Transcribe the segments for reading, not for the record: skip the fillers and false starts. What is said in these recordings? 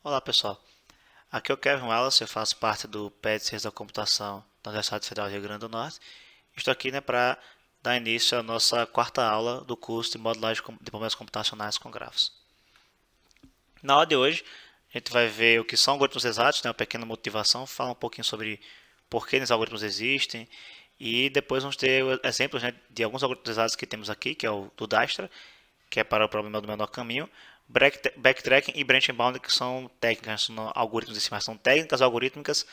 Olá pessoal, aqui é o Kevin Wallace, eu faço parte do PET Ciência da Computação da Universidade Federal do Rio Grande do Norte. Estou aqui para dar início à nossa quarta aula do curso de modelagem de problemas computacionais com grafos. Na aula de hoje, a gente vai ver o que são algoritmos exatos, uma pequena motivação, falar um pouquinho sobre por que esses algoritmos existem e depois vamos ter exemplos, de alguns algoritmos exatos que temos aqui, que é o do Dijkstra, que é para o problema do menor caminho, backtracking e branch and bound, que são técnicas, são algoritmos de estimação técnicas algorítmicas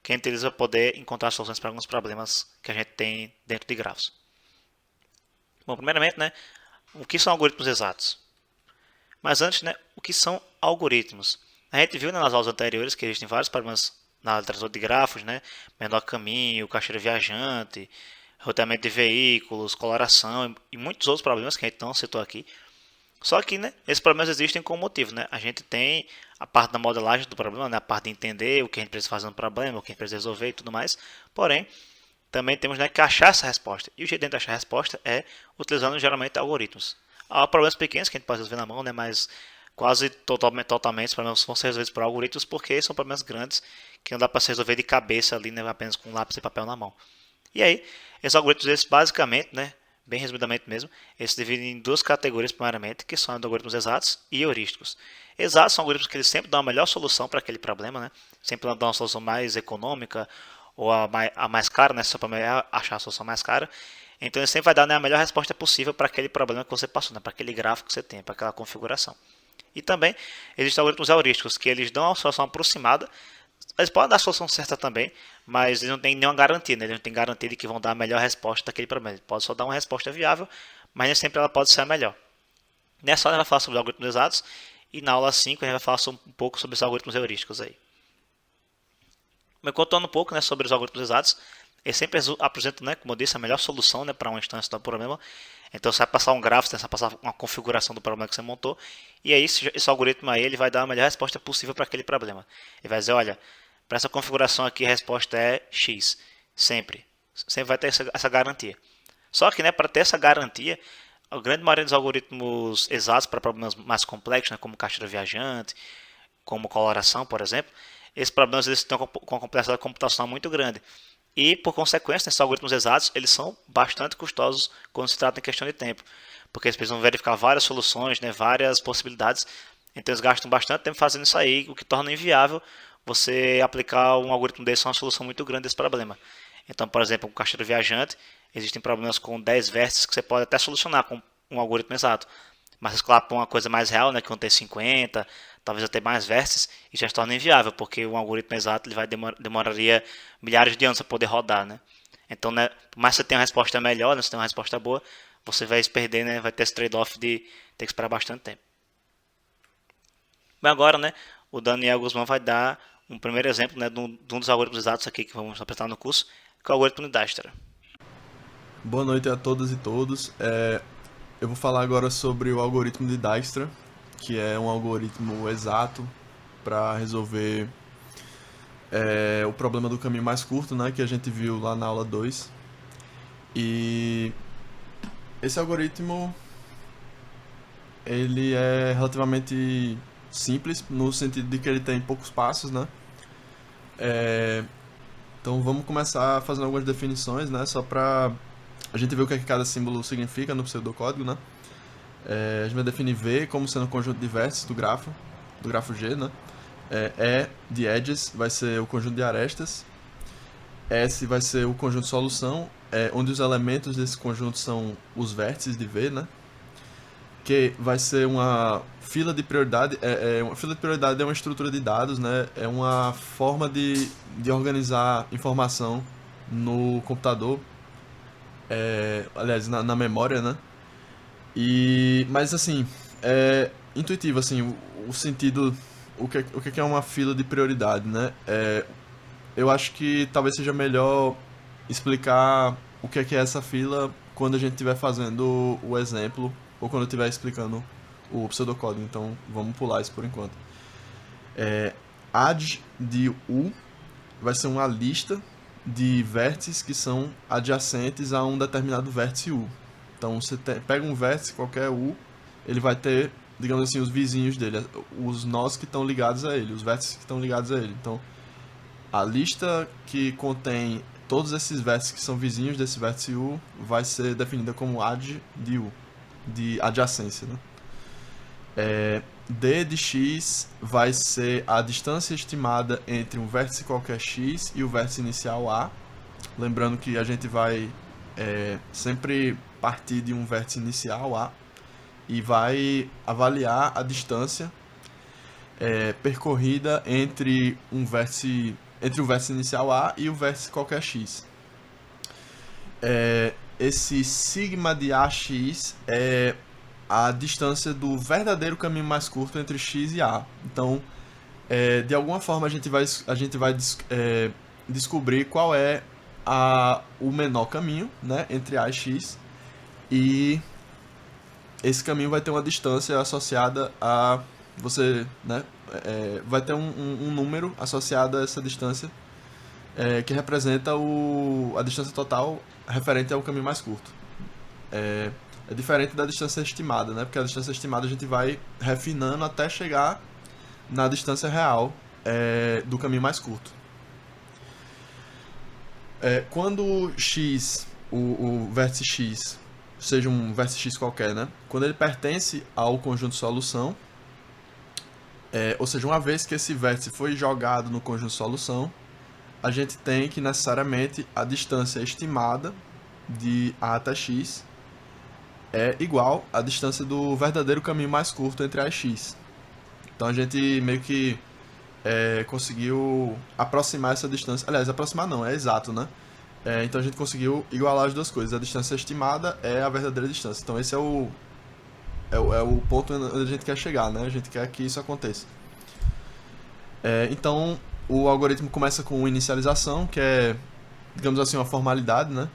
que a gente utiliza para poder encontrar soluções para alguns problemas que a gente tem dentro de grafos. Bom, primeiramente, o que são algoritmos exatos? Mas antes, o que são algoritmos? A gente viu nas aulas anteriores que existem vários problemas na literatura de grafos, menor caminho, caixeira viajante, roteamento de veículos, coloração e muitos outros problemas que a gente não citou aqui. Só que, esses problemas existem com um motivo, A gente tem a parte da modelagem do problema, a parte de entender o que a gente precisa fazer no problema, o que a gente precisa resolver e tudo mais. Porém, também temos, que achar essa resposta. E o jeito de achar a resposta é utilizando geralmente algoritmos. Há problemas pequenos que a gente pode resolver na mão, mas quase totalmente os problemas vão ser resolvidos por algoritmos porque são problemas grandes que não dá para se resolver de cabeça ali, apenas com lápis e papel na mão. E aí, esses algoritmos, esses basicamente, bem resumidamente mesmo, eles se dividem em duas categorias primeiramente, que são algoritmos exatos e heurísticos. Exatos são algoritmos que eles sempre dão a melhor solução para aquele problema, sempre dão uma solução mais econômica ou a mais cara, se o problema é achar a solução mais cara. Então ele sempre vai dar a melhor resposta possível para aquele problema que você passou, para aquele gráfico que você tem, para aquela configuração. E também existem algoritmos heurísticos, que eles dão uma solução aproximada. Eles podem dar a solução certa também, mas eles não têm nenhuma garantia, Eles não têm garantia de que vão dar a melhor resposta daquele problema. Eles podem só dar uma resposta viável, mas nem sempre ela pode ser a melhor. Nessa aula a gente vai falar sobre algoritmos exatos e na aula 5 a gente vai falar um pouco sobre os algoritmos heurísticos aí. Mas contando um pouco, sobre os algoritmos exatos, eles sempre apresentam, como eu disse, a melhor solução, para uma instância do problema. Então você vai passar um gráfico, você vai passar uma configuração do problema que você montou, e aí esse algoritmo aí ele vai dar a melhor resposta possível para aquele problema. Ele vai dizer, olha, para essa configuração aqui a resposta é X, sempre. Sempre vai ter essa garantia. Só que, para ter essa garantia, a grande maioria dos algoritmos exatos para problemas mais complexos, como caixeira viajante, como coloração, por exemplo, esses problemas eles estão com uma complexidade computacional muito grande. E, por consequência, esses algoritmos exatos eles são bastante custosos quando se trata em questão de tempo, porque eles precisam verificar várias soluções, várias possibilidades, então eles gastam bastante tempo fazendo isso aí, o que torna inviável você aplicar um algoritmo desse a uma solução muito grande desse problema. Então, por exemplo, com caixeira viajante, existem problemas com 10 vértices que você pode até solucionar com um algoritmo exato. Mas, claro, para uma coisa mais real, que vão ter 50, talvez até mais vértices, isso já se torna inviável, porque um algoritmo exato ele demoraria milhares de anos para poder rodar. Então, por mais que você tenha uma resposta melhor, você tenha uma resposta boa, você vai se perder, vai ter esse trade-off de ter que esperar bastante tempo. Mas agora, o Daniel Guzmão vai dar um primeiro exemplo, de um dos algoritmos exatos aqui que vamos apresentar no curso, que é o algoritmo de Dijkstra. Boa noite a todas e todos. Eu vou falar agora sobre o algoritmo de Dijkstra, que é um algoritmo exato para resolver o problema do caminho mais curto, que a gente viu lá na aula 2. E esse algoritmo ele é relativamente simples no sentido de que ele tem poucos passos, Então vamos começar fazendo algumas definições, só para a gente ver o que, é que cada símbolo significa no pseudocódigo, a gente vai definir V como sendo o conjunto de vértices do grafo G, E de edges vai ser o conjunto de arestas, S vai ser o conjunto de solução, onde os elementos desse conjunto são os vértices de V, Q vai ser uma fila de prioridade. Uma fila de prioridade é uma estrutura de dados, É uma forma de organizar informação no computador, aliás, na memória, Mas assim, é intuitivo assim, o sentido, o que é uma fila de prioridade, eu acho que talvez seja melhor explicar o que é essa fila quando a gente estiver fazendo o exemplo ou quando eu estiver explicando o pseudocódigo. Então vamos pular isso por enquanto. Ad de U vai ser uma lista de vértices que são adjacentes a um determinado vértice U. Então você pega um vértice qualquer U, ele vai ter digamos assim, os vizinhos dele, os nós que estão ligados a ele, os vértices que estão ligados a ele. Então, a lista que contém todos esses vértices que são vizinhos desse vértice U vai ser definida como ad de U, de adjacência, né? D de x vai ser a distância estimada entre um vértice qualquer x e o vértice inicial A. Lembrando que a gente vai sempre partir de um vértice inicial A e vai avaliar a distância percorrida entre o vértice inicial A e o vértice qualquer x. Esse sigma de AX é a distância do verdadeiro caminho mais curto entre x e A. Então, de alguma forma, a gente vai descobrir qual é o menor caminho, né, entre A e x, e esse caminho vai ter uma distância associada a você, né, vai ter um número associado a essa distância que representa a distância total referente ao caminho mais curto. É diferente da distância estimada, né? Porque a distância estimada a gente vai refinando até chegar na distância real do caminho mais curto. Quando x, o vértice x, seja um vértice x qualquer, né? Quando ele pertence ao conjunto de solução, ou seja, uma vez que esse vértice foi jogado no conjunto de solução, a gente tem que necessariamente a distância estimada de A até x é igual à distância do verdadeiro caminho mais curto entre A e x. Então a gente meio que conseguiu aproximar essa distância. Aliás, aproximar não, é exato, né? Então a gente conseguiu igualar as duas coisas. A distância estimada é a verdadeira distância. Então esse é o ponto onde a gente quer chegar, né? A gente quer que isso aconteça. Então o algoritmo começa com inicialização, que é, digamos assim, uma formalidade, né?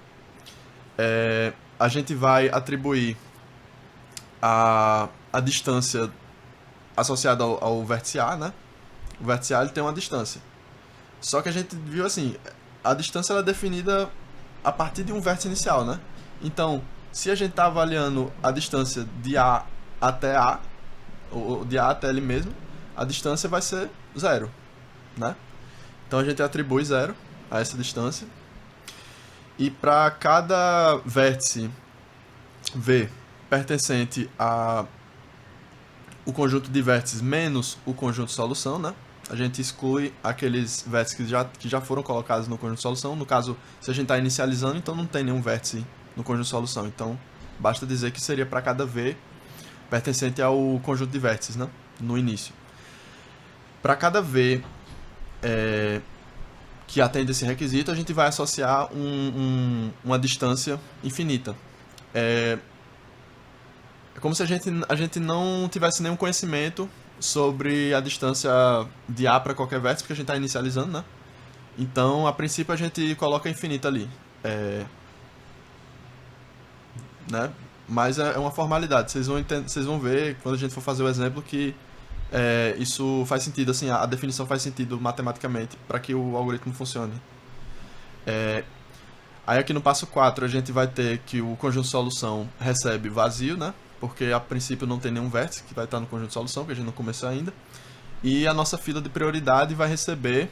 A gente vai atribuir a distância associada ao vértice A, né? O vértice A ele tem uma distância. Só que a gente viu assim, a distância ela é definida a partir de um vértice inicial, né? Então, se a gente está avaliando a distância de A até A, ou de A até ele mesmo, a distância vai ser zero, né? Então a gente atribui zero a essa distância. E para cada vértice V pertencente a o conjunto de vértices menos o conjunto de solução, né? A gente exclui aqueles vértices que já foram colocados no conjunto de solução. No caso, se a gente está inicializando, então não tem nenhum vértice no conjunto de solução. Então, basta dizer que seria para cada V pertencente ao conjunto de vértices, né? No início. Para cada V que atende esse requisito, a gente vai associar uma distância infinita. É como se a gente não tivesse nenhum conhecimento sobre a distância de A para qualquer vértice, porque a gente está inicializando, né? Então, a princípio, a gente coloca infinita ali. Né? Mas é uma formalidade. Vocês vão ver, quando a gente for fazer o exemplo, que isso faz sentido, assim, a definição faz sentido matematicamente para que o algoritmo funcione. Aí aqui no passo 4 a gente vai ter que o conjunto de solução recebe vazio, né? Porque a princípio não tem nenhum vértice que vai estar no conjunto de solução, que a gente não começou ainda. E a nossa fila de prioridade vai receber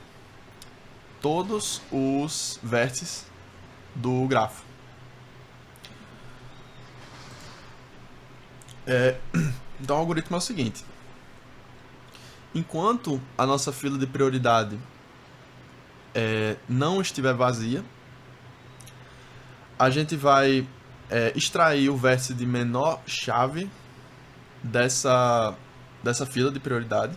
todos os vértices do grafo. Então o algoritmo é o seguinte. Enquanto a nossa fila de prioridade não estiver vazia, a gente vai extrair o vértice de menor chave dessa fila de prioridade.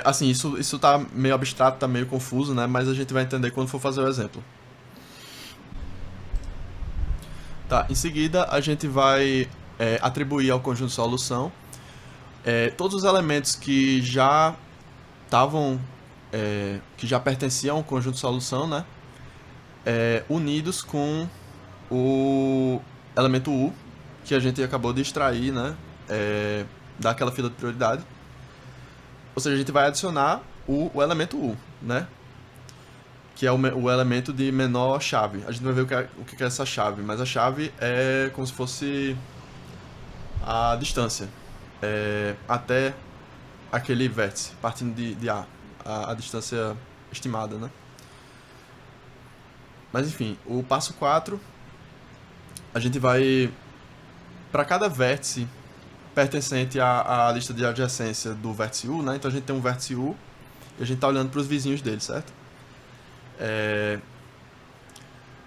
Assim, isso tá meio abstrato, tá meio confuso, né? Mas a gente vai entender quando for fazer o exemplo. Tá, em seguida a gente vai atribuir ao conjunto de solução todos os elementos que já estavam, que já pertenciam ao conjunto de solução, né? Unidos com o elemento U, que a gente acabou de extrair, né? Daquela fila de prioridade. Ou seja, a gente vai adicionar o elemento U, né? Que é o elemento de menor chave. A gente vai ver o que é essa chave, mas a chave é como se fosse a distância até aquele vértice, partindo de A, a distância estimada, né? Mas enfim, o passo 4, a gente vai para cada vértice pertencente à lista de adjacência do vértice U, né? Então a gente tem um vértice U e a gente está olhando para os vizinhos dele, certo?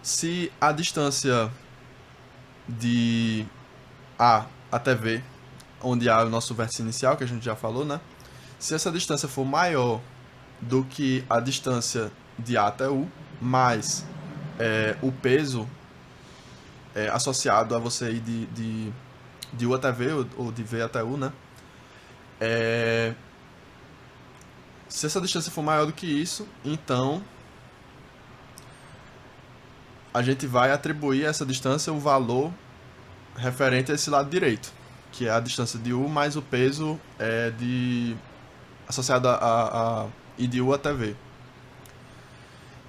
Se a distância de A até V, onde A é o nosso vértice inicial, que a gente já falou, né? Se essa distância for maior do que a distância de A até U, mais o peso associado a você ir de U até V, ou de V até U, né? Se essa distância for maior do que isso, então a gente vai atribuir a essa distância o valor referente a esse lado direito, que é a distância de U mais o peso associado a ir de U até V.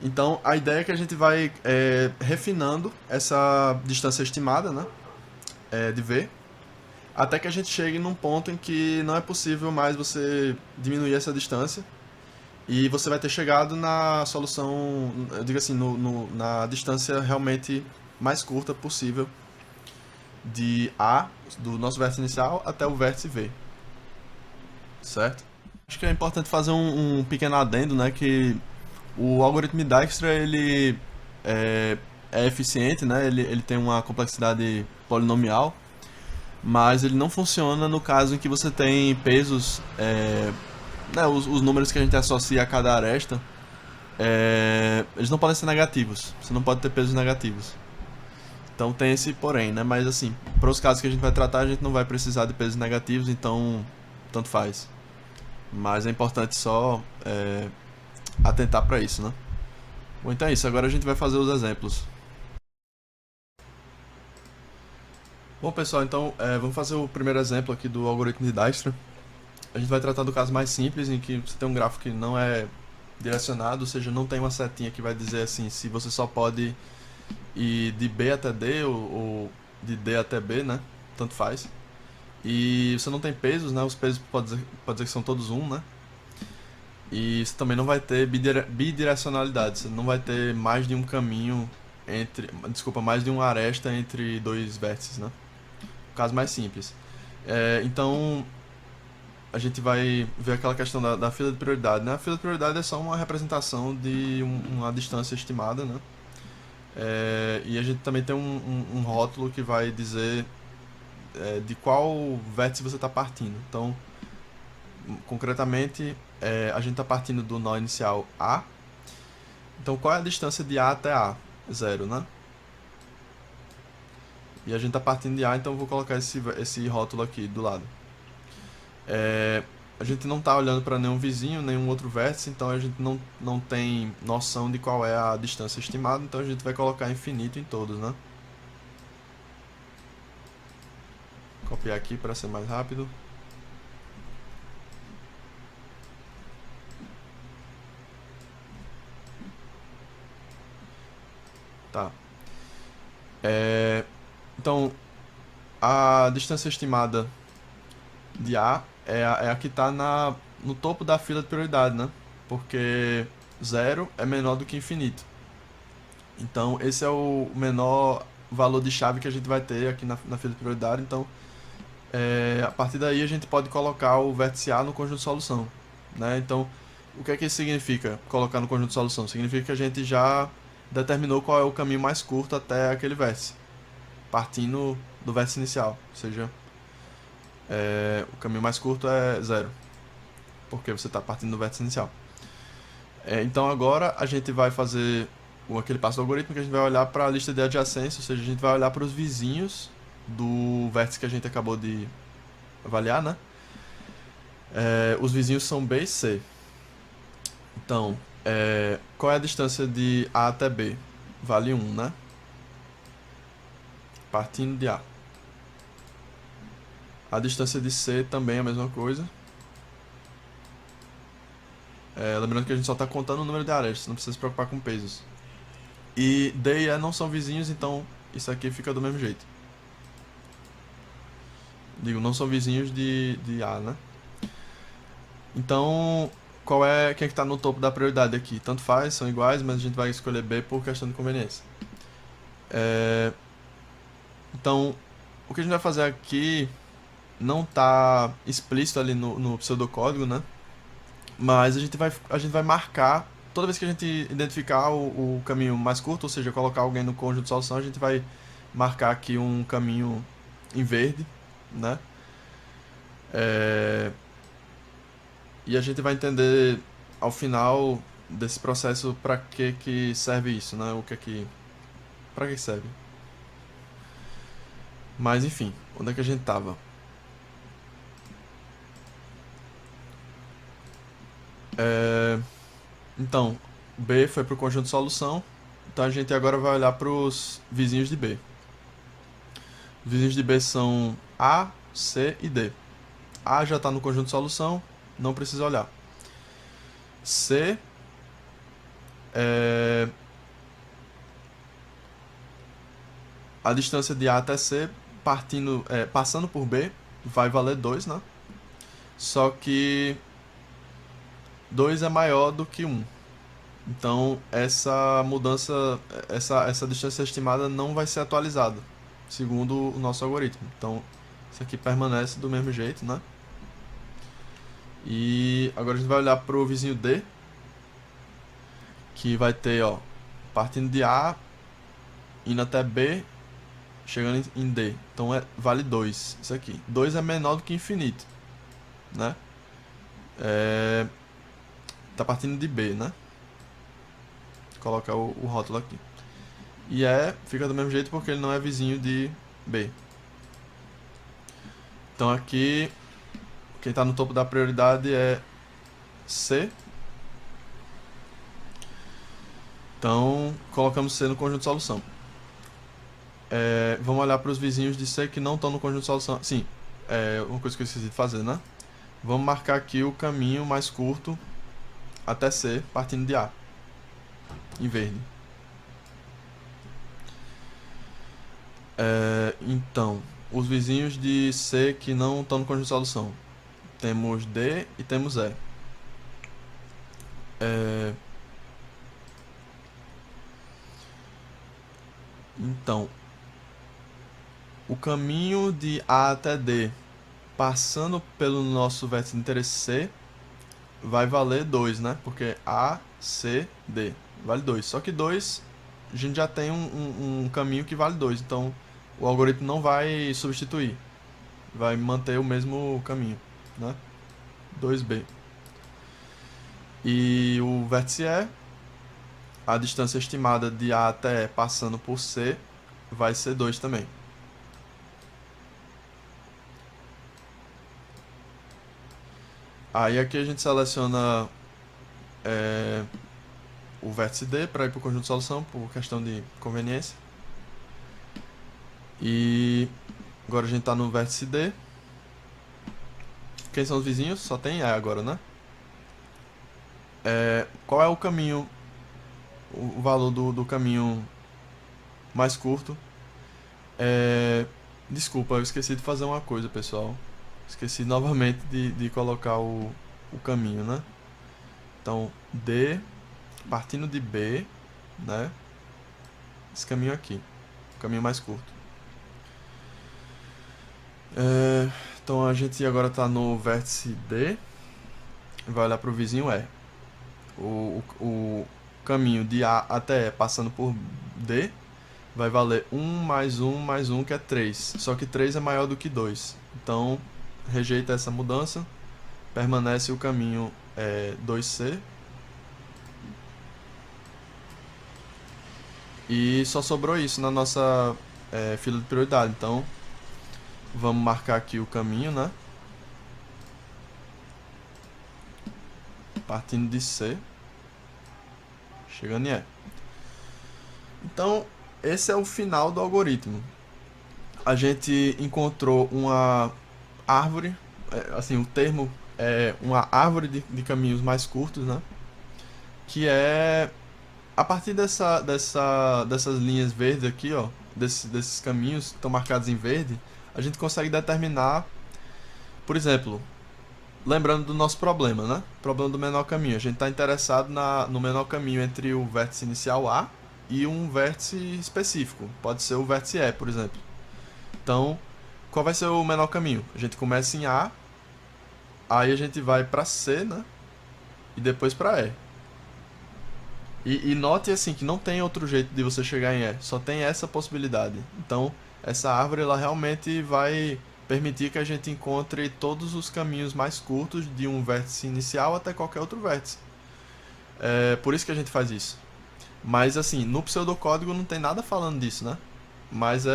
Então, a ideia é que a gente vai refinando essa distância estimada, né, de V, até que a gente chegue num ponto em que não é possível mais você diminuir essa distância e você vai ter chegado na solução, eu digo assim, na distância realmente mais curta possível de A, do nosso vértice inicial, até o vértice V. Certo? Acho que é importante fazer um pequeno adendo, né, que o algoritmo de Dijkstra, ele é eficiente, né, ele tem uma complexidade polinomial, mas ele não funciona no caso em que você tem pesos, né, os números que a gente associa a cada aresta, eles não podem ser negativos, você não pode ter pesos negativos. Então tem esse porém, né? Mas assim, para os casos que a gente vai tratar, a gente não vai precisar de pesos negativos, então tanto faz. Mas é importante só atentar para isso, né? Bom, então é isso. Agora a gente vai fazer os exemplos. Bom, pessoal, então vamos fazer o primeiro exemplo aqui do algoritmo de Dijkstra. A gente vai tratar do caso mais simples, em que você tem um gráfico que não é direcionado, ou seja, não tem uma setinha que vai dizer assim, se você só pode ir de B até D ou de D até B, né? Tanto faz. E você não tem pesos, né? Os pesos pode dizer que são todos 1, né? E você também não vai ter bidirecionalidade, você não vai ter mais de um caminho mais de uma aresta entre dois vértices, né? O caso mais simples. Então, a gente vai ver aquela questão da fila de prioridade, né? A fila de prioridade é só uma representação de uma distância estimada, né? E a gente também tem um rótulo que vai dizer de qual vértice você está partindo. Então, concretamente, a gente está partindo do nó inicial A. Então, qual é a distância de A até A? 0, né? E a gente está partindo de A, então eu vou colocar esse rótulo aqui do lado. A gente não está olhando para nenhum vizinho, nenhum outro vértice, então a gente não tem noção de qual é a distância estimada, então a gente vai colocar infinito em todos, né? Copiar aqui para ser mais rápido. Tá. Então, a distância estimada de A é a que está no topo da fila de prioridade, né? Porque 0 é menor do que infinito. Então, esse é o menor valor de chave que a gente vai ter aqui na fila de prioridade. Então, a partir daí a gente pode colocar o vértice A no conjunto de solução, né? Então, o que é que isso significa, colocar no conjunto de solução? Significa que a gente já determinou qual é o caminho mais curto até aquele vértice, partindo do vértice inicial, ou seja, o caminho mais curto é 0, porque você está partindo do vértice inicial. Então agora a gente vai fazer aquele passo do algoritmo que a gente vai olhar para a lista de adjacência, ou seja, a gente vai olhar para os vizinhos do vértice que a gente acabou de avaliar, né? Os vizinhos são B e C. Então, qual é a distância de A até B? Vale 1, né? Partindo de A. A distância de C também é a mesma coisa. Lembrando que a gente só está contando o número de arestas, não precisa se preocupar com pesos. E D e E não são vizinhos, então isso aqui fica do mesmo jeito. Digo, não são vizinhos de A, né? Então, quem é que está no topo da prioridade aqui? Tanto faz, são iguais, mas a gente vai escolher B por questão de conveniência. Então, o que a gente vai fazer aqui não está explícito ali no pseudocódigo, né? Mas a gente vai marcar, toda vez que a gente identificar o caminho mais curto, ou seja, colocar alguém no conjunto de solução, a gente vai marcar aqui um caminho em verde, né? É, e a gente vai entender ao final desse processo para que serve isso, né? Para que serve. Mas enfim, onde é que a gente tava? Então, B foi para o conjunto de solução. Então a gente agora vai olhar para os vizinhos de B. Os vizinhos de B são A, C e D. A já está no conjunto de solução, não precisa olhar. C é a distância de A até C passando por B vai valer 2, né? Só que 2 é maior do que 1. Então essa mudança, essa distância estimada não vai ser atualizada, segundo o nosso algoritmo. Então isso aqui permanece do mesmo jeito, né? E agora a gente vai olhar para o vizinho D, que vai ter, ó, partindo de A, indo até B, chegando em D. Então vale 2, isso aqui. 2 é menor do que infinito, né? Tá partindo de B, né? Vou colocar o rótulo aqui. E fica do mesmo jeito porque ele não é vizinho de B. Então aqui, quem está no topo da prioridade é C. Então, colocamos C no conjunto de solução. Vamos olhar para os vizinhos de C que não estão no conjunto de solução. Sim, uma coisa que eu esqueci de fazer, né? Vamos marcar aqui o caminho mais curto até C, partindo de A, em verde. Então, os vizinhos de C que não estão no conjunto de solução. Temos D e temos E. Então, o caminho de A até D, passando pelo nosso vértice de interesse C, vai valer 2, né? Porque A, C, D vale 2. Só que 2, a gente já tem um caminho que vale 2. Então, o algoritmo não vai substituir. Vai manter o mesmo caminho, né? 2B. E o vértice E, a distância estimada de A até E passando por C vai ser 2 também. Aí aqui a gente seleciona o vértice D para ir para o conjunto de solução por questão de conveniência. E agora a gente está no vértice D. Quem são os vizinhos? Só tem E agora, né? Qual é o caminho, o valor do caminho mais curto? Desculpa, eu esqueci de fazer uma coisa, pessoal. Esqueci novamente de colocar o caminho, né? Então, D, partindo de B, né? Esse caminho aqui, o caminho mais curto. Então a gente agora está no vértice D, vai olhar para o vizinho E. O caminho de A até E passando por D vai valer 1 mais 1 mais 1, que é 3. Só que 3 é maior do que 2. Então, rejeita essa mudança. Permanece o caminho 2C. E só sobrou isso na nossa fila de prioridade. Então, vamos marcar aqui o caminho, né? Partindo de C. Chegando em E. Então, esse é o final do algoritmo. A gente encontrou uma árvore, assim, o termo é uma árvore de caminhos mais curtos, né? Que a partir dessas linhas verdes aqui, ó, desses caminhos que estão marcados em verde, a gente consegue determinar, por exemplo, lembrando do nosso problema, né? Problema do menor caminho. A gente está interessado no menor caminho entre o vértice inicial A e um vértice específico. Pode ser o vértice E, por exemplo. Então, qual vai ser o menor caminho? A gente começa em A, aí a gente vai para C, né? E depois para E. E note assim que não tem outro jeito de você chegar em E, só tem essa possibilidade. Então, essa árvore ela realmente vai permitir que a gente encontre todos os caminhos mais curtos de um vértice inicial até qualquer outro vértice. É por isso que a gente faz isso. Mas assim, no pseudocódigo não tem nada falando disso, né? Mas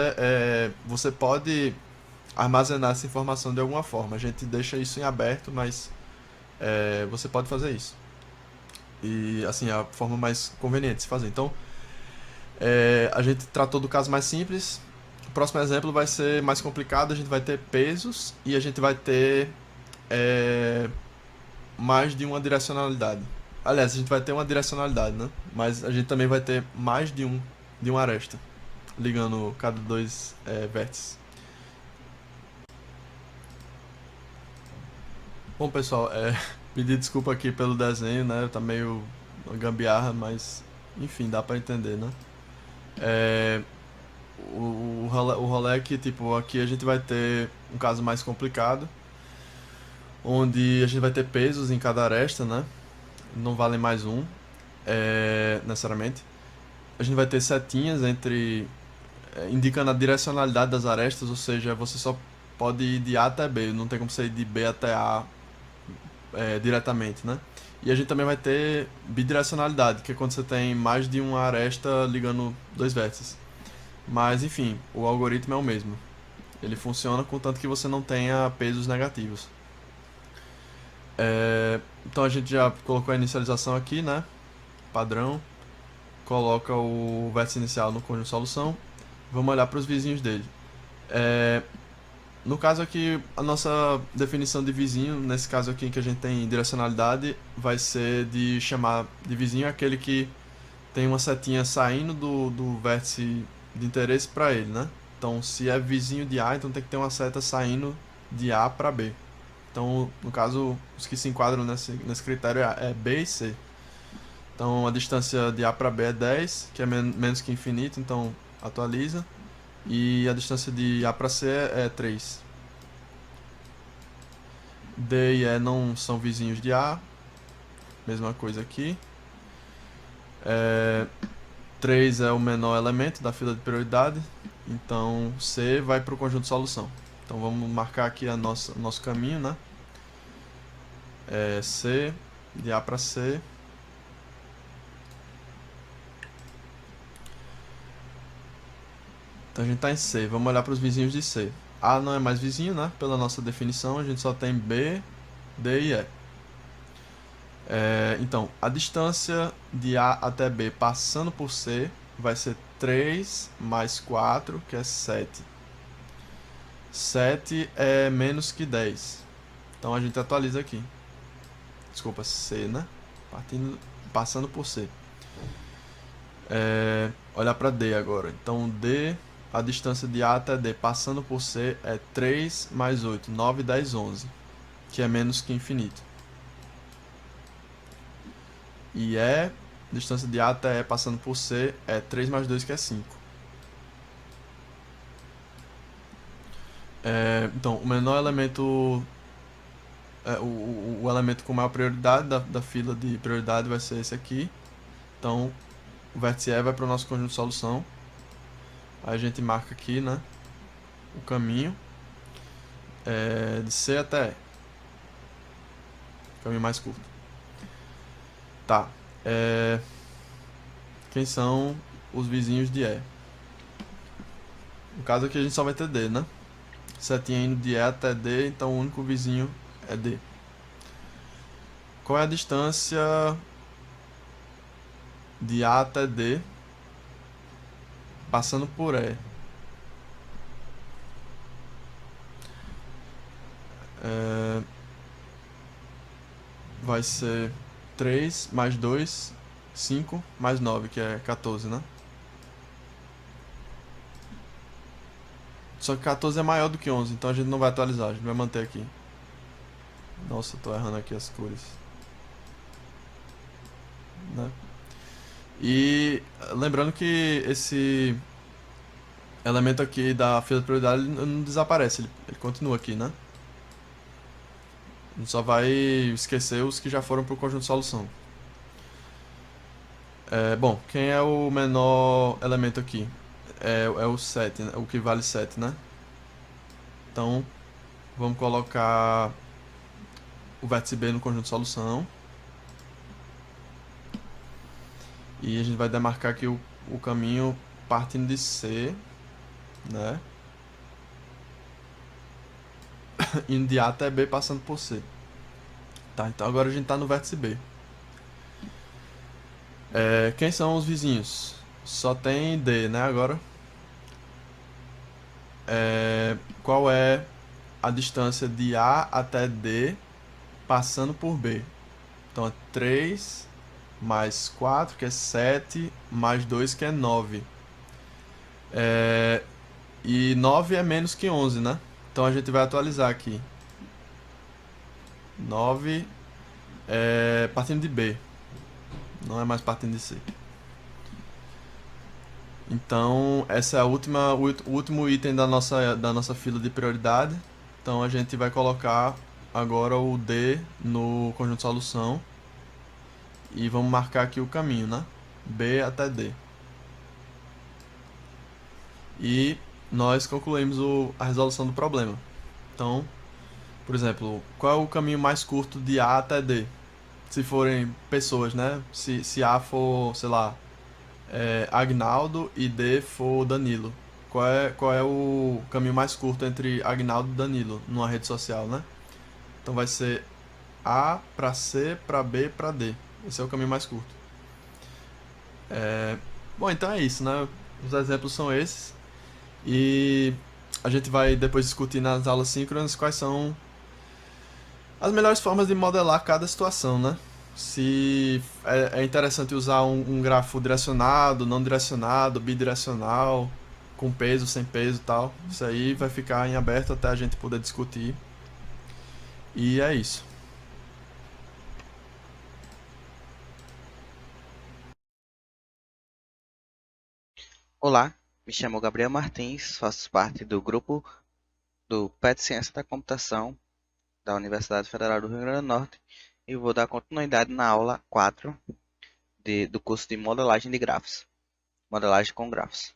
você pode armazenar essa informação de alguma forma. A gente deixa isso em aberto, mas você pode fazer isso. E assim, é a forma mais conveniente de se fazer. Então, a gente tratou do caso mais simples. O próximo exemplo vai ser mais complicado. A gente vai ter pesos e a gente vai ter mais de uma direcionalidade. Aliás, a gente vai ter uma direcionalidade, né? Mas a gente também vai ter mais de uma aresta, ligando cada dois vértices. Bom, pessoal, pedir desculpa aqui pelo desenho, né? Tá meio uma gambiarra, mas enfim, dá pra entender, né? É, o rolê é que, tipo, aqui a gente vai ter um caso mais complicado, onde a gente vai ter pesos em cada aresta, né? Não vale mais um, necessariamente. A gente vai ter setinhas indicando a direcionalidade das arestas, ou seja, você só pode ir de A até B, não tem como você ir de B até A diretamente, né? E a gente também vai ter bidirecionalidade, que é quando você tem mais de uma aresta ligando dois vértices. Mas enfim, o algoritmo é o mesmo. Ele funciona contanto que você não tenha pesos negativos. Então a gente já colocou a inicialização aqui, né? Padrão. Coloca o vértice inicial no conjunto de solução. Vamos olhar para os vizinhos dele. No caso aqui, a nossa definição de vizinho, nesse caso aqui em que a gente tem direcionalidade, vai ser de chamar de vizinho aquele que tem uma setinha saindo do vértice de interesse para ele, né? Então, se é vizinho de A, então tem que ter uma seta saindo de A para B. Então, no caso, os que se enquadram nesse critério é B e C. Então, a distância de A para B é 10, que é menos que infinito, então atualiza. E a distância de A para C é 3. D e E não são vizinhos de A. Mesma coisa aqui. 3 é o menor elemento da fila de prioridade. Então C vai para o conjunto de solução. Então vamos marcar aqui o nosso caminho, né? C, de A para C. Então a gente está em C. Vamos olhar para os vizinhos de C. A não é mais vizinho, né? Pela nossa definição, a gente só tem B, D e E. Então, a distância de A até B passando por C vai ser 3 mais 4, que é 7. 7 é menos que 10. Então a gente atualiza aqui. Desculpa, C, né? Passando por C. Olhar para D agora. Então D, a distância de A até D passando por C é 3 mais 8, 9, 10, 11. Que é menos que infinito. E distância de A até E passando por C é 3 mais 2, que é 5. Então, o menor elemento, o elemento com maior prioridade da fila de prioridade vai ser esse aqui. Então, o vértice E vai para o nosso conjunto de solução. Aí a gente marca aqui, né, o caminho de C até E. Caminho mais curto. Tá. Quem são os vizinhos de E? No caso aqui a gente só vai ter D, né? Setinha indo de E até D, então o único vizinho é D. Qual é a distância de A até D passando por E? Vai ser 3 mais 2, 5 mais 9, que é 14, né? Só que 14 é maior do que 11, então a gente não vai atualizar, a gente vai manter aqui. Nossa, eu tô errando aqui as cores. Né? E lembrando que esse elemento aqui da fila de prioridade não desaparece, ele continua aqui, né? A gente só vai esquecer os que já foram para o conjunto de solução. Bom, quem é o menor elemento aqui? É o 7, né? O que vale 7, né? Então, vamos colocar o vértice B no conjunto de solução. E a gente vai demarcar aqui o caminho partindo de C, né? Indo de A até B, passando por C. Tá, então agora a gente está no vértice B. Quem são os vizinhos? Só tem D, né, agora? Qual é a distância de A até D passando por B? Então é 3 mais 4, que é 7, mais 2, que é 9. E 9 é menos que 11, né? Então a gente vai atualizar aqui. 9 é partindo de B, não é mais partindo de C. Então, essa é o último item da nossa fila de prioridade. Então, a gente vai colocar agora o D no conjunto de solução. E vamos marcar aqui o caminho, né? B até D. E nós concluímos a resolução do problema. Então, por exemplo, qual é o caminho mais curto de A até D? Se forem pessoas, né? Se A for, sei lá, Agnaldo e D for Danilo. Qual é o caminho mais curto entre Agnaldo e Danilo numa rede social, né? Então vai ser A para C, para B, para D. Esse é o caminho mais curto. Bom, então é isso, né? Os exemplos são esses. E a gente vai depois discutir nas aulas síncronas quais são as melhores formas de modelar cada situação, né? Se é interessante usar um grafo direcionado, não direcionado, bidirecional, com peso, sem peso e tal. Isso aí vai ficar em aberto até a gente poder discutir. E é isso. Olá, me chamo Gabriel Martins, faço parte do grupo do PET Ciência da Computação da Universidade Federal do Rio Grande do Norte e vou dar continuidade na aula 4 do curso de modelagem de grafos, modelagem com grafos.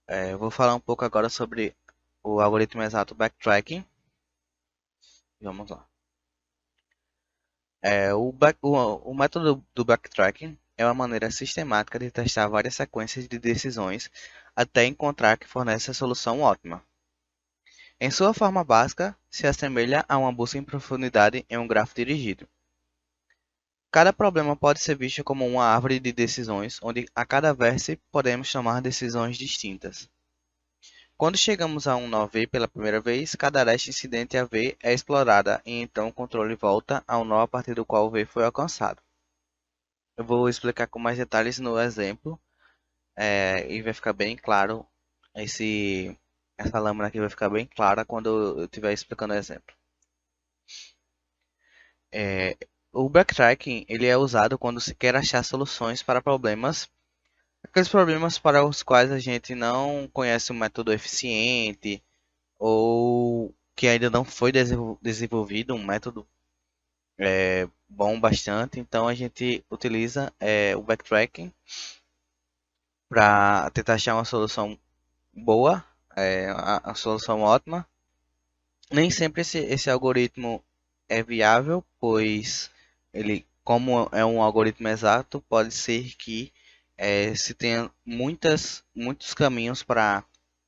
Eu vou falar um pouco agora sobre o algoritmo exato backtracking. Vamos lá. O método do backtracking é uma maneira sistemática de testar várias sequências de decisões até encontrar que fornece a solução ótima. Em sua forma básica, se assemelha a uma busca em profundidade em um grafo dirigido. Cada problema pode ser visto como uma árvore de decisões, onde a cada vértice podemos tomar decisões distintas. Quando chegamos a um nó V pela primeira vez, cada aresta incidente a V é explorada e então o controle volta ao nó a partir do qual o V foi alcançado. Eu vou explicar com mais detalhes no exemplo e vai ficar bem claro essa lâmina aqui vai ficar bem clara quando eu estiver explicando o exemplo. O backtracking ele é usado quando se quer achar soluções para problemas, aqueles problemas para os quais a gente não conhece um método eficiente ou que ainda não foi desenvolvido um método bom bastante. Então a gente utiliza o backtracking para tentar achar uma solução boa, a solução ótima. Nem sempre esse algoritmo é viável, pois ele, como é um algoritmo exato, pode ser que se tenha muitos caminhos para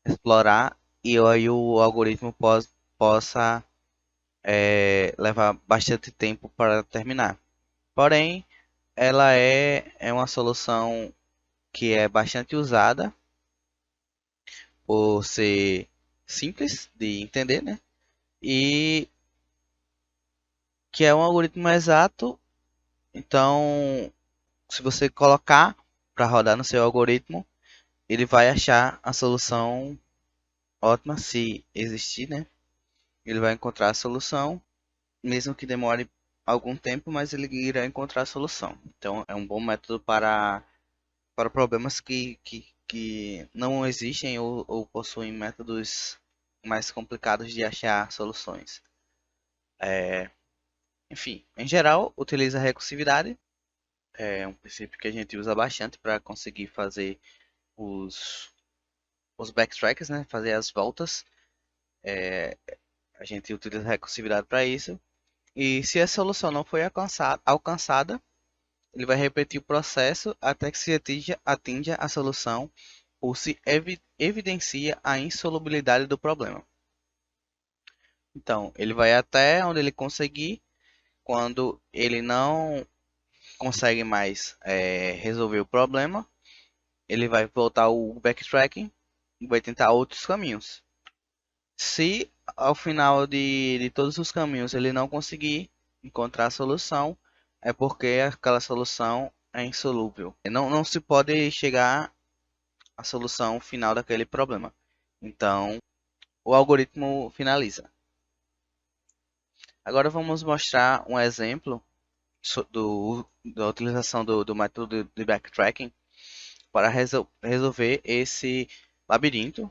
explorar e aí o algoritmo possa levar bastante tempo para terminar. Porém, ela é uma solução que é bastante usada por ser simples de entender, né? E que é um algoritmo exato. Então, se você colocar para rodar no seu algoritmo, ele vai achar a solução ótima se existir, né? Ele vai encontrar a solução, mesmo que demore algum tempo, mas ele irá encontrar a solução. Então, é um bom método para problemas que não existem ou possuem métodos mais complicados de achar soluções. Enfim, em geral, utiliza a recursividade. É um princípio que a gente usa bastante para conseguir fazer os, os backtracks, né? Fazer as voltas. A gente utiliza a recursividade para isso. E se a solução não foi alcançada, ele vai repetir o processo até que se atinja a solução ou se evidencia a insolubilidade do problema. Então, ele vai até onde ele conseguir. Quando ele não consegue mais resolver o problema, ele vai voltar o backtracking e vai tentar outros caminhos. Se ao final de todos os caminhos ele não conseguir encontrar a solução, é porque aquela solução é insolúvel. Não se pode chegar à solução final daquele problema. Então, o algoritmo finaliza. Agora vamos mostrar um exemplo da utilização do método de backtracking para resolver esse labirinto.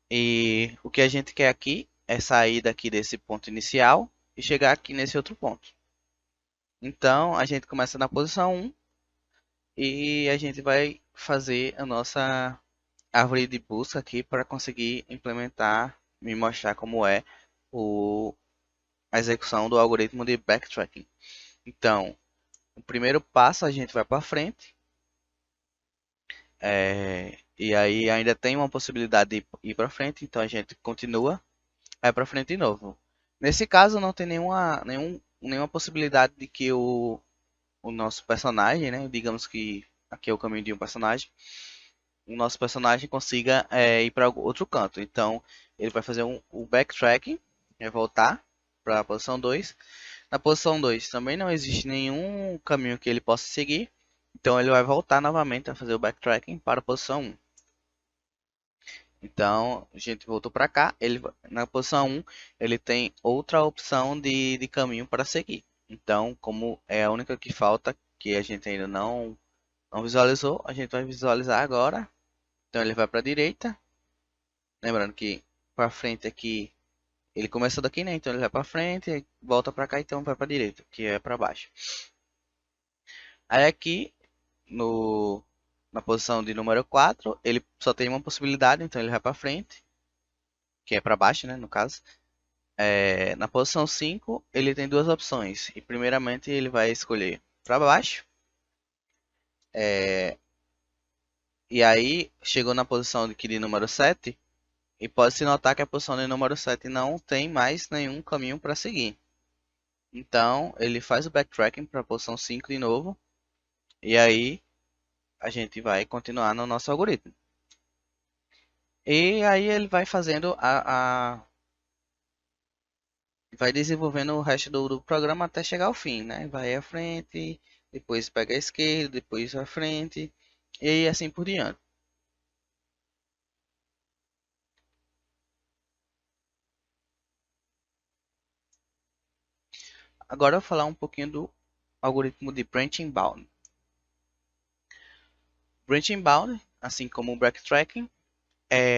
E o que a gente quer aqui é sair daqui desse ponto inicial e chegar aqui nesse outro ponto. Então a gente começa na posição 1 e a gente vai fazer a nossa árvore de busca aqui para conseguir implementar e mostrar como é a execução do algoritmo de backtracking. Então, o primeiro passo a gente vai para frente. E aí ainda tem uma possibilidade de ir para frente, então a gente continua, vai para frente de novo. Nesse caso não tem nenhuma possibilidade de que o nosso personagem, né, digamos que aqui é o caminho de um personagem, o nosso personagem consiga ir para outro canto. Então ele vai fazer o backtracking, vai voltar para a posição 2. Na posição 2 também não existe nenhum caminho que ele possa seguir, então ele vai voltar novamente a fazer o backtracking para a posição 1. Então, a gente voltou para cá. Na posição 1, ele tem outra opção de caminho para seguir. Então, como é a única que falta, que a gente ainda não visualizou, a gente vai visualizar agora. Então, ele vai para a direita. Lembrando que para frente aqui, ele começa daqui, né? Então, ele vai para frente, volta para cá, então vai para a direita, que é para baixo. Aí aqui, no na posição de número 4, ele só tem uma possibilidade, então ele vai para frente, que é para baixo, né, no caso. Na posição 5, ele tem duas opções. E primeiramente ele vai escolher para baixo. E aí chegou na posição de número 7. E pode-se notar que a posição de número 7 não tem mais nenhum caminho para seguir. Então ele faz o backtracking para a posição 5 de novo. E aí a gente vai continuar no nosso algoritmo. E aí ele vai fazendo vai desenvolvendo o resto do programa até chegar ao fim, né? Vai à frente, depois pega a esquerda, depois à frente e assim por diante. Agora eu vou falar um pouquinho do algoritmo de branching bound. Branching bound, assim como o backtracking,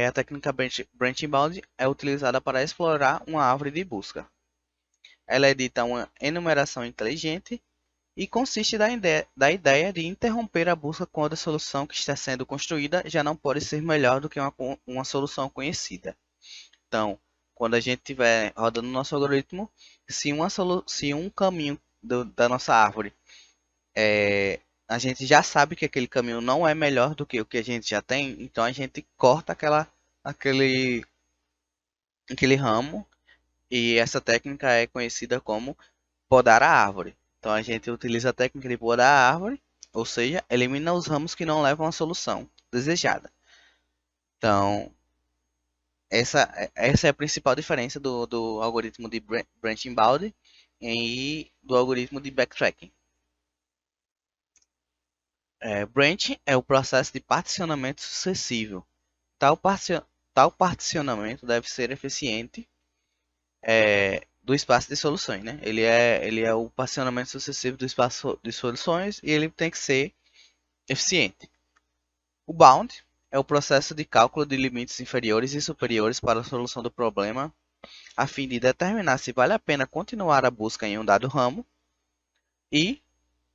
a técnica branching bound é utilizada para explorar uma árvore de busca. Ela edita uma enumeração inteligente e consiste da ideia de interromper a busca quando a solução que está sendo construída já não pode ser melhor do que uma solução conhecida. Então, quando a gente estiver rodando o nosso algoritmo, se um caminho da nossa árvore a gente já sabe que aquele caminho não é melhor do que o que a gente já tem, então a gente corta aquele ramo, e essa técnica é conhecida como podar a árvore. Então a gente utiliza a técnica de podar a árvore, ou seja, elimina os ramos que não levam à solução desejada. Então, essa é a principal diferença do algoritmo de branching bound e do algoritmo de backtracking. Branch é o processo de particionamento sucessivo. Tal tal particionamento deve ser eficiente do espaço de soluções, né? Ele é o particionamento sucessivo do espaço de soluções e ele tem que ser eficiente. O bound é o processo de cálculo de limites inferiores e superiores para a solução do problema, a fim de determinar se vale a pena continuar a busca em um dado ramo e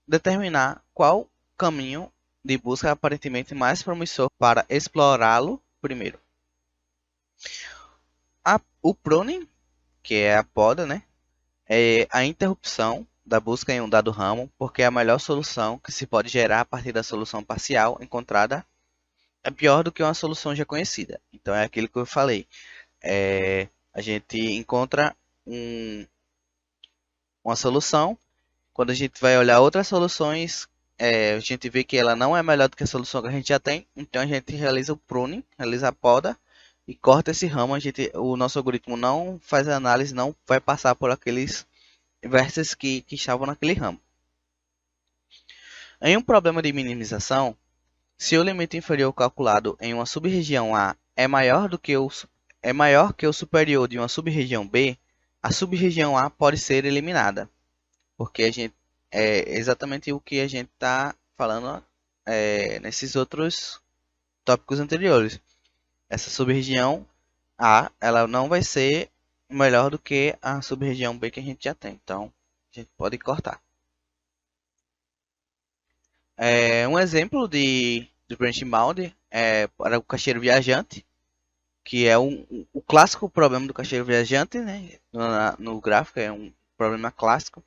determinar qual caminho de busca aparentemente mais promissor para explorá-lo primeiro. O pruning, que é a poda, né, é a interrupção da busca em um dado ramo, porque é a melhor solução que se pode gerar a partir da solução parcial encontrada é pior do que uma solução já conhecida. Então é aquilo que eu falei. A gente encontra uma solução, quando a gente vai olhar outras soluções, a gente vê que ela não é melhor do que a solução que a gente já tem, então a gente realiza o pruning, realiza a poda e corta esse ramo. O nosso algoritmo não faz a análise, não vai passar por aqueles vértices que estavam naquele ramo. Em um problema de minimização, se o limite inferior calculado em uma sub-região A é maior que o superior de uma sub-região B, a sub-região A pode ser eliminada, porque é exatamente o que a gente está falando nesses outros tópicos anteriores. Essa sub-região A, ela não vai ser melhor do que a sub-região B que a gente já tem, então a gente pode cortar. Um exemplo de branch bound para o caixeiro viajante, que é o clássico problema do caixeiro viajante, né? No gráfico é um problema clássico.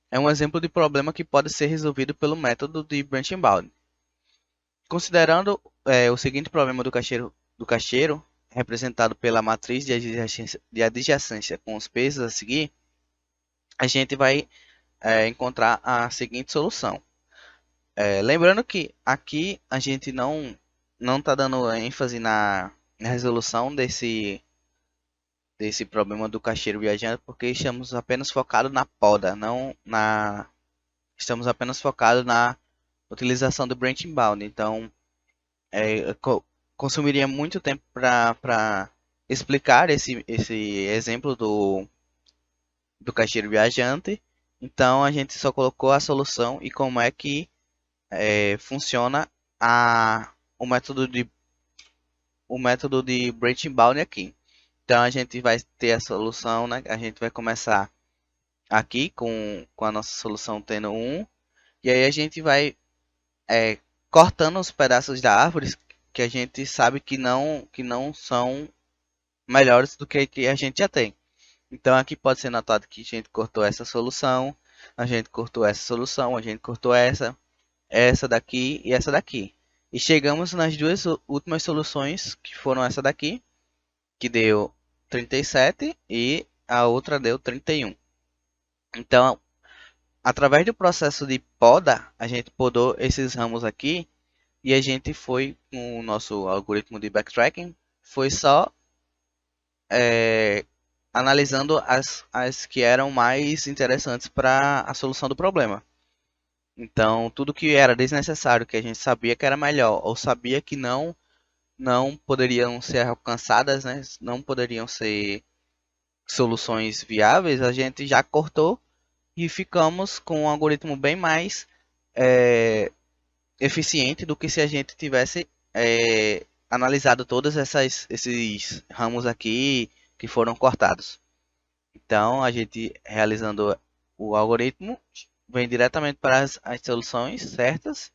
É um exemplo de problema que pode ser resolvido pelo método de branch bound. Considerando o seguinte problema do caixeiro, representado pela matriz de adjacência com os pesos a seguir, a gente vai encontrar a seguinte solução. Lembrando que aqui a gente não está dando ênfase na resolução desse problema do caixeiro viajante, porque estamos apenas focados na poda, estamos apenas focados na utilização do branch bound. Então, consumiria muito tempo para explicar esse exemplo do caixeiro viajante. Então, a gente só colocou a solução e como é que funciona o método de branch bound aqui. Então a gente vai ter a solução, né? A gente vai começar aqui com a nossa solução tendo 1, e aí a gente vai cortando os pedaços da árvore que a gente sabe que não são melhores do que a gente já tem. Então aqui pode ser notado que a gente cortou essa solução, a gente cortou essa solução, a gente cortou essa daqui e essa daqui. E chegamos nas duas últimas soluções, que foram essa daqui, que deu 37 e a outra deu 31. Então, através do processo de poda, a gente podou esses ramos aqui e a gente foi com o nosso algoritmo de backtracking, foi só analisando as que eram mais interessantes para a solução do problema. Então, tudo que era desnecessário, que a gente sabia que era melhor, ou sabia que não poderiam ser alcançadas, né? Não poderiam ser soluções viáveis, a gente já cortou e ficamos com um algoritmo bem mais eficiente do que se a gente tivesse analisado todos esses ramos aqui que foram cortados. Então, a gente realizando o algoritmo vem diretamente para as soluções certas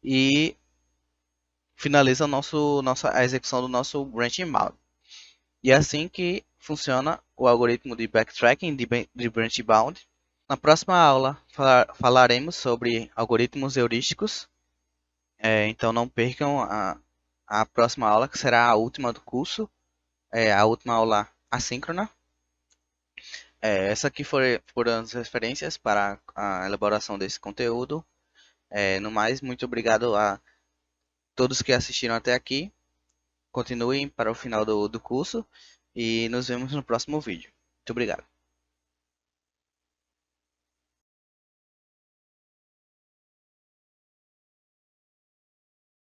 e finaliza a execução do nosso branching bound. E é assim que funciona o algoritmo de backtracking de branch bound. Na próxima aula falaremos sobre algoritmos heurísticos. Então não percam a próxima aula, que será a última do curso, a última aula assíncrona. Essa aqui foram as referências para a elaboração desse conteúdo. No mais, muito obrigado a todos que assistiram até aqui. Continuem para o final do curso e nos vemos no próximo vídeo. Muito obrigado.